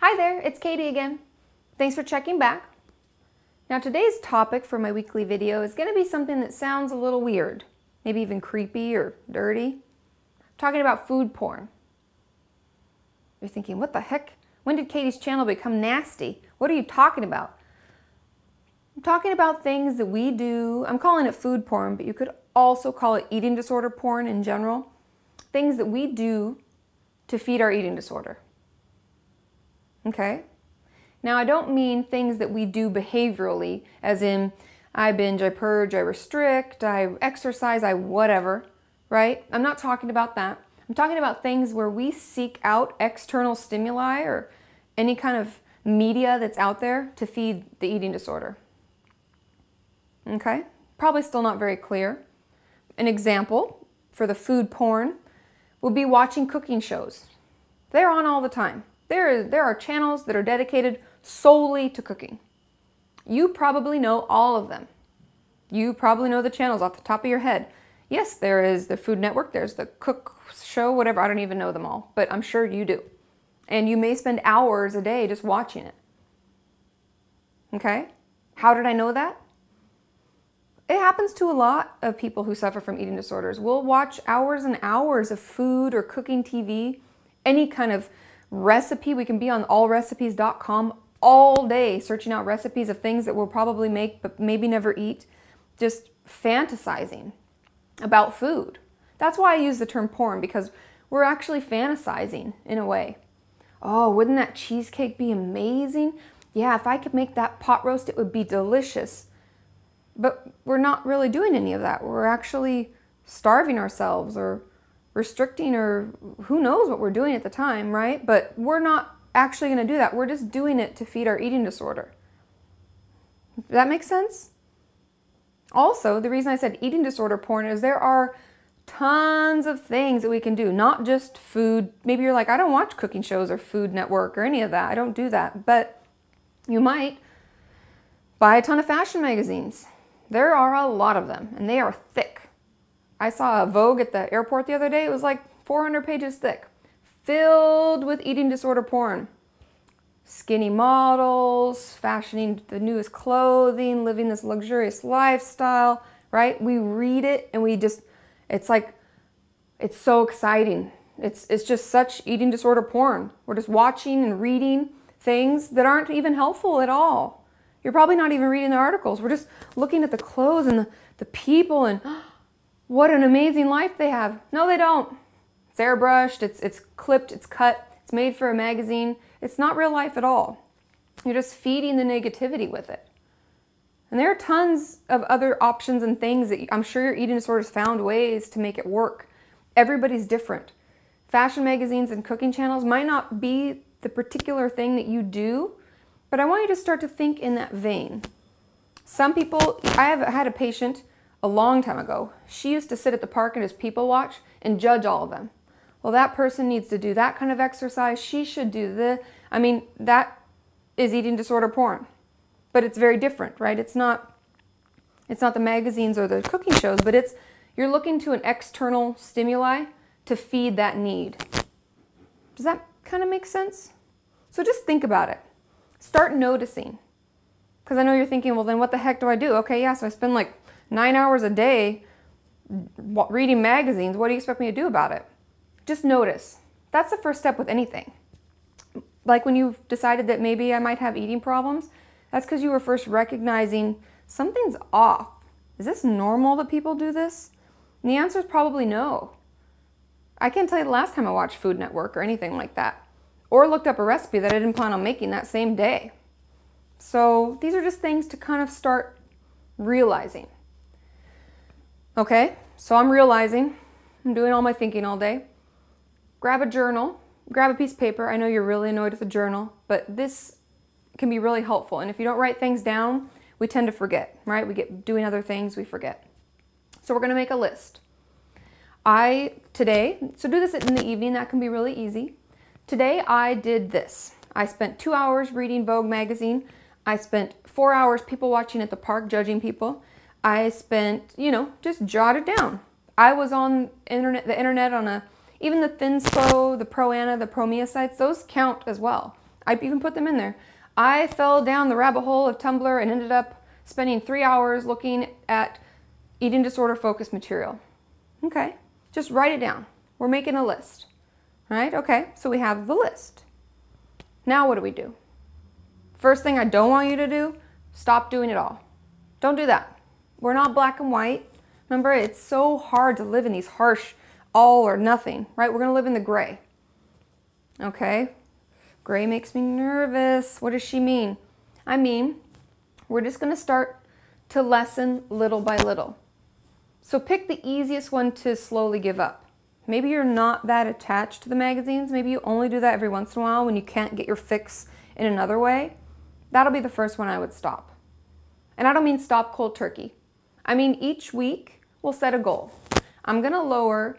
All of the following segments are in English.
Hi there, it's Katie again. Thanks for checking back. Now today's topic for my weekly video is going to be something that sounds a little weird, maybe even creepy or dirty. I'm talking about food porn. You're thinking, what the heck? When did Katie's channel become nasty? What are you talking about? I'm talking about things that we do. I'm calling it food porn, but you could also call it eating disorder porn in general. Things that we do to feed our eating disorder. Okay? Now, I don't mean things that we do behaviorally, as in I binge, I purge, I restrict, I exercise, I whatever, right? I'm not talking about that. I'm talking about things where we seek out external stimuli or any kind of media that's out there to feed the eating disorder. Okay? Probably still not very clear. An example for the food porn would be watching cooking shows. They're on all the time. There are channels that are dedicated solely to cooking. You probably know all of them. You probably know the channels off the top of your head. Yes, there is the Food Network, there's the Cook Show, whatever. I don't even know them all, but I'm sure you do. And you may spend hours a day just watching it. Okay? How did I know that? It happens to a lot of people who suffer from eating disorders. We'll watch hours and hours of food or cooking TV, any kind of recipe. We can be on allrecipes.com all day searching out recipes of things that we'll probably make but maybe never eat, just fantasizing about food. That's why I use the term porn, because we're actually fantasizing in a way. Oh, wouldn't that cheesecake be amazing? Yeah, if I could make that pot roast, it would be delicious. But we're not really doing any of that. We're actually starving ourselves or restricting, or who knows what we're doing at the time, right? But we're not actually going to do that. We're just doing it to feed our eating disorder. Does that make sense? Also, the reason I said eating disorder porn is there are tons of things that we can do, not just food. Maybe you're like, I don't watch cooking shows or Food Network or any of that. I don't do that. But you might buy a ton of fashion magazines. There are a lot of them, and they are thick. I saw a Vogue at the airport the other day. It was like 400 pages thick, filled with eating disorder porn. Skinny models, fashioning the newest clothing, living this luxurious lifestyle, right? We read it and we just, it's like, it's so exciting. It's just such eating disorder porn. We're just watching and reading things that aren't even helpful at all. You're probably not even reading the articles. We're just looking at the clothes and the people and what an amazing life they have. No, they don't. It's airbrushed, it's clipped, it's cut, it's made for a magazine. It's not real life at all. You're just feeding the negativity with it. And there are tons of other options and things that I'm sure your eating disorders found ways to make it work. Everybody's different. Fashion magazines and cooking channels might not be the particular thing that you do, but I want you to start to think in that vein. Some people, I have had a patient a long time ago. She used to sit at the park and just people watch and judge all of them. Well, that person needs to do that kind of exercise. She should do that is eating disorder porn. But it's very different, right? It's not the magazines or the cooking shows, but you're looking to an external stimuli to feed that need. Does that kind of make sense? So just think about it. Start noticing. Because I know you're thinking, well, then what the heck do I do? Okay, yeah, so I spend like 9 hours a day reading magazines. What do you expect me to do about it? Just notice. That's the first step with anything. Like when you've decided that maybe I might have eating problems, that's because you were first recognizing something's off. Is this normal that people do this? And the answer is probably no. I can't tell you the last time I watched Food Network or anything like that, or looked up a recipe that I didn't plan on making that same day. So these are just things to kind of start realizing. Okay, so I'm realizing, I'm doing all my thinking all day. Grab a journal, grab a piece of paper. I know you're really annoyed with a journal, but this can be really helpful. And if you don't write things down, we tend to forget, right? We get doing other things, we forget. So we're gonna make a list. So do this in the evening, that can be really easy. Today I did this. I spent 2 hours reading Vogue magazine. I spent 4 hours people watching at the park, judging people. I spent, just jotted down. I was on the internet on even the Thinspo, the Pro Anna, the Pro Mia sites, those count as well. I even put them in there. I fell down the rabbit hole of Tumblr and ended up spending 3 hours looking at eating disorder focused material. Okay, just write it down. We're making a list, right? Okay, so we have the list. Now what do? First thing I don't want you to do, stop doing it all. Don't do that. We're not black and white. Remember, it's so hard to live in these harsh all or nothing, right? We're gonna live in the gray. Okay, gray makes me nervous. What does she mean? I mean, we're just gonna start to lessen little by little. So pick the easiest one to slowly give up. Maybe you're not that attached to the magazines. Maybe you only do that every once in a while when you can't get your fix in another way. That'll be the first one I would stop. And I don't mean stop cold turkey. I mean each week we'll set a goal. I'm gonna lower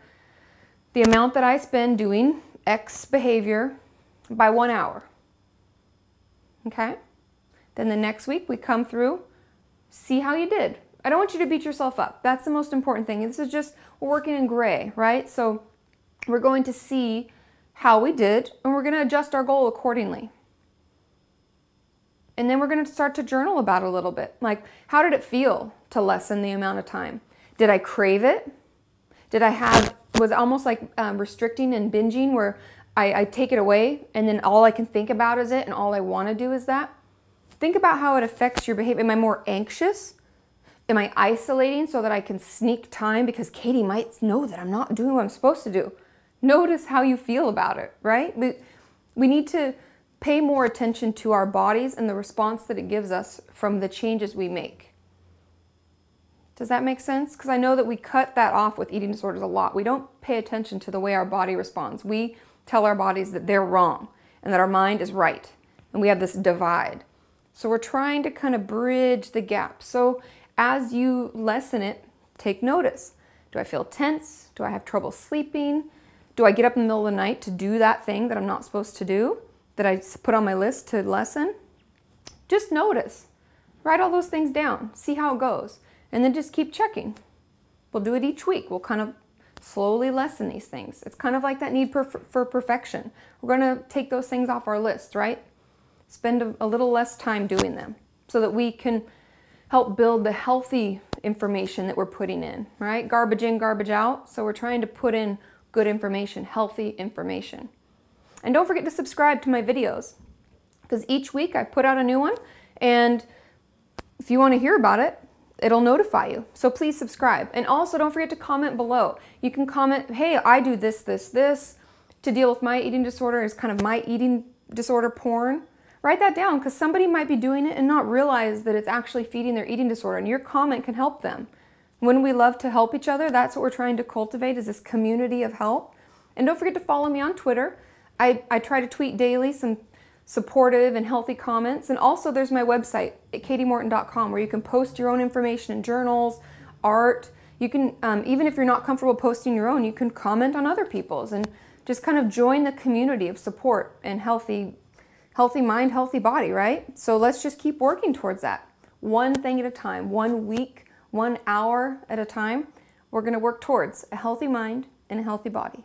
the amount that I spend doing X behavior by 1 hour. Okay? Then the next week we come through, see how you did. I don't want you to beat yourself up. That's the most important thing. This is just, we're working in gray, right? So we're going to see how we did, and we're going to adjust our goal accordingly. And then we're going to start to journal about it a little bit. Like, how did it feel to lessen the amount of time? Did I crave it? Was it almost like restricting and binging where I take it away and then all I can think about is it and all I want to do is that? Think about how it affects your behavior. Am I more anxious? Am I isolating so that I can sneak time because Katie might know that I'm not doing what I'm supposed to do? Notice how you feel about it, right? We need to pay more attention to our bodies and the response that it gives us from the changes we make. Does that make sense? Because I know that we cut that off with eating disorders a lot. We don't pay attention to the way our body responds. We tell our bodies that they're wrong and that our mind is right. And we have this divide. So we're trying to kind of bridge the gap. So as you lessen it, take notice. Do I feel tense? Do I have trouble sleeping? Do I get up in the middle of the night to do that thing that I'm not supposed to do, that I put on my list to lessen? Just notice. Write all those things down. See how it goes. And then just keep checking. We'll do it each week. We'll kind of slowly lessen these things. It's kind of like that need for perfection. We're going to take those things off our list, right? Spend a little less time doing them so that we can help build the healthy information that we're putting in, right? Garbage in, garbage out. So we're trying to put in good information, healthy information. And don't forget to subscribe to my videos because each week I put out a new one, and if you want to hear about it, it'll notify you. So please subscribe. And also don't forget to comment below. You can comment, hey, I do this to deal with my eating disorder. Is kind of my eating disorder porn. Write that down because somebody might be doing it and not realize that it's actually feeding their eating disorder, and your comment can help them. When we love to help each other, that's what we're trying to cultivate, is this community of help. And don't forget to follow me on Twitter. I try to tweet daily some supportive and healthy comments. And also there's my website at katiemorton.com where you can post your own information in journals, art. You can, even if you're not comfortable posting your own, you can comment on other people's and just kind of join the community of support and healthy mind, healthy body, right? So let's just keep working towards that. One thing at a time, 1 week, 1 hour at a time. We're going to work towards a healthy mind and a healthy body.